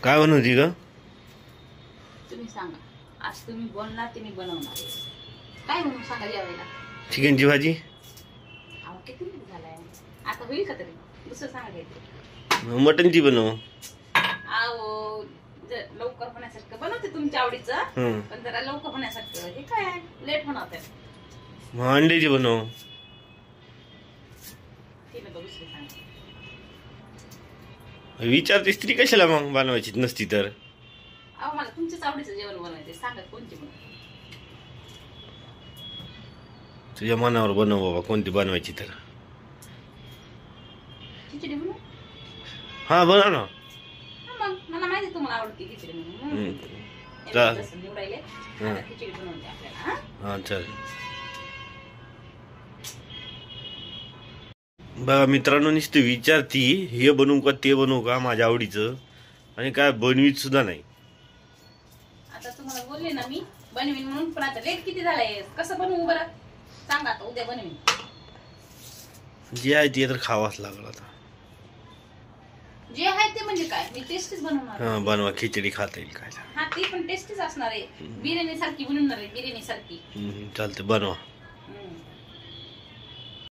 काय बनवती ग? तुम्ही सांगा. आज तुम्ही बोलणार ते मी बनवणार. काय म्हणून सांगा जेवायला? चिकनची भाजी. अहो किती मिनिट झालाय, आता होईल का तरी? दुसरं सांगा काहीतरी. मटनची बनव. अहो लवकर होण्यासारखं बनवते तुमच्या आवडीचं, पण जरा लवकर होण्यासारखं हे काय लेट होणार. मग अंड्याची बनव. ठीक आहे, दुसरी सांगा. विचारते स्त्री कशाला मग बनवायची नसती तर? अहो मला तुमच्याच आवडीचं जेवण बनवायचं, सांगा कोणती बनव. तुझ्या मनावर बनव बाबा, कोणती बनवायची तर. खिचडी बनवू? हा बनव ना. मग मला माहिती तुम्हाला आवडती खिचडी म्हणून. निवडायले खिचडी बनवते आपल्याला. हा चालेल. बघा मित्रांनो, नुसतं विचारती हे बनवू का ते बनवू का माझ्या आवडीचं, आणि काय बनवीत सुद्धा नाही. आता तुम्हाला बोलले ना मी बनवीन म्हणून, पण आता लेट किती झालाय, कसं बनवू बरं सांगा. आता उद्या बनवीन. जे आहे ते तर खावाच लागलं आता. जे आहे ते म्हणजे काय, मी टेस्टीच बनवणार. हा बनवा, खिचडी खाता येईल काय. हा ती पण टेस्टीच असणार आहे, बिर्याणी सारखी बनवणार आहे, बिर्याणी सारखी. चालते बनवा.